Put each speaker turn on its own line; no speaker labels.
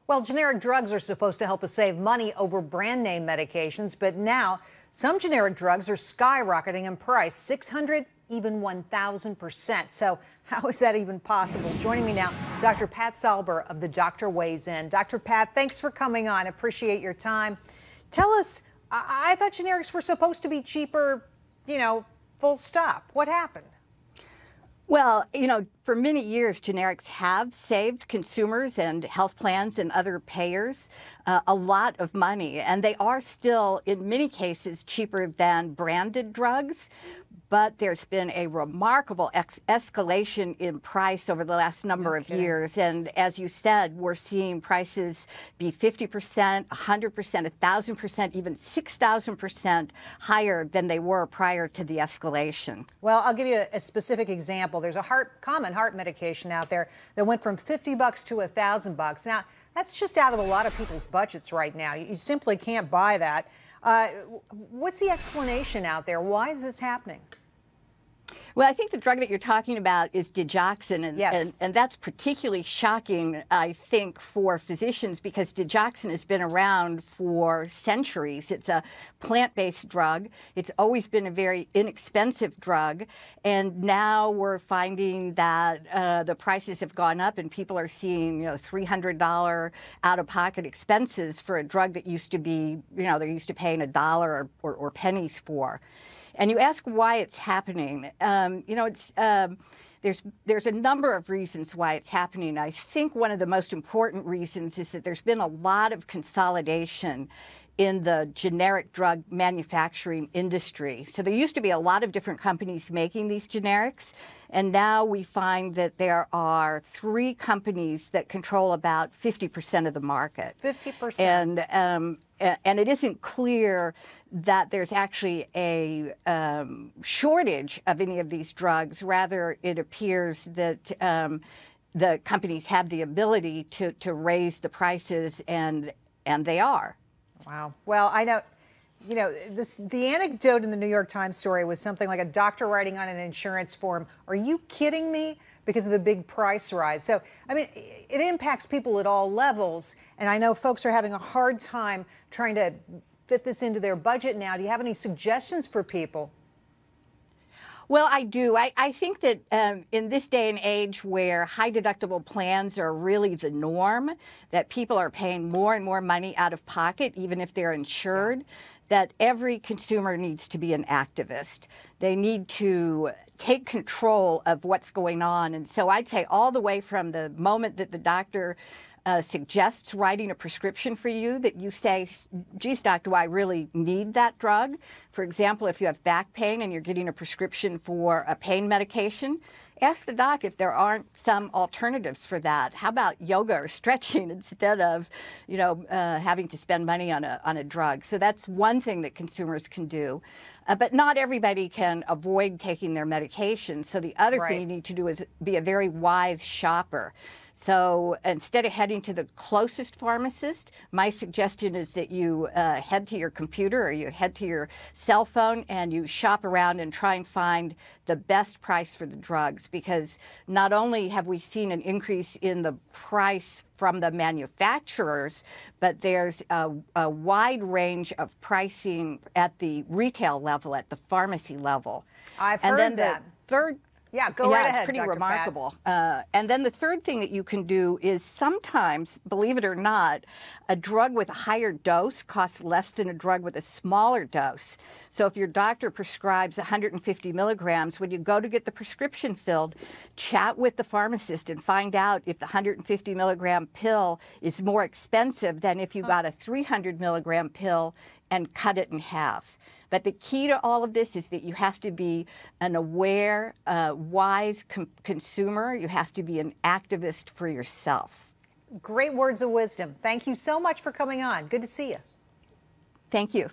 Well, generic drugs are supposed to help us save money over brand name medications, but now some generic drugs are skyrocketing in price, 600, even 1,000%. So how is that even possible? Joining me now, Dr. Pat Salber of the Doctor Weighs In. Dr. Pat, thanks for coming on. Appreciate your time. Tell us, I thought generics were supposed to be cheaper, full stop. What happened?
Well, for many years, generics have saved consumers and health plans and other payers a lot of money, and they are still, in many cases, cheaper than branded drugs. But there's been a remarkable escalation in price over the last number of years. And as you said, we're seeing prices be 50%, 100%, 1,000%, even 6,000% higher than they were prior to the escalation.
Well, I'll give you a specific example. There's a common heart medication out there that went from $50 to $1,000. Now, that's just out of a lot of people's budgets right now. You simply can't buy that. What's the explanation out there? Why is this happening?
Well, I think the drug that you're talking about is digoxin, and that's particularly shocking, I think, for physicians because digoxin has been around for centuries. It's a plant-based drug. It's always been a very inexpensive drug, and now we're finding that the prices have gone up, and people are seeing $300 out-of-pocket expenses for a drug that used to be, they're used to paying $1 or pennies for. And you ask why it's happening. There's a number of reasons why it's happening. I think one of the most important reasons is that there's been a lot of consolidation in the generic drug manufacturing industry. So there used to be a lot of different companies making these generics, and now we find that there are 3 companies that control about 50% of the market.
50%.
And it isn't clear that there's actually a shortage of any of these drugs. Rather, it appears that the companies have the ability to raise the prices, and they are.
Wow. Well, I know, the anecdote in the New York Times story was something like a doctor writing on an insurance form. Are you kidding me? Because of the big price rise. So, I mean, it impacts people at all levels. And I know folks are having a hard time trying to fit this into their budget now. Do you have any suggestions for people?
Well, I do. I think that in this day and age where high deductible plans are really the norm, that people are paying more and more money out of pocket, even if they're insured, that every consumer needs to be an activist. They need to take control of what's going on. And so I'd say all the way from the moment that the doctor suggests writing a prescription for you, that you say, geez, doc, do I really need that drug? For example, if you have back pain and you're getting a prescription for a pain medication, ask the doc if there aren't some alternatives for that. How about yoga or stretching instead of, having to spend money on a drug? So that's one thing that consumers can do. But not everybody can avoid taking their medication. So the other thing you need to do is be a very wise shopper. So instead of heading to the closest pharmacist, my suggestion is that you head to your computer or you head to your cell phone and you shop around and try and find the best price for the drugs. Because not only have we seen an increase in the price from the manufacturers, but there's a wide range of pricing at the retail level, at the pharmacy level.
I've heard that. Yeah, go right ahead,
it's pretty
Dr.
remarkable. And then the third thing that you can do is sometimes, believe it or not, a drug with a higher dose costs less than a drug with a smaller dose. So if your doctor prescribes 150 milligrams, when you go to get the prescription filled, chat with the pharmacist and find out if the 150 milligram pill is more expensive than if you got a 300 milligram pill and cut it in half. But the key to all of this is that you have to be an aware, wise consumer. You have to be an activist for yourself.
Great words of wisdom. Thank you so much for coming on. Good to see you.
Thank you.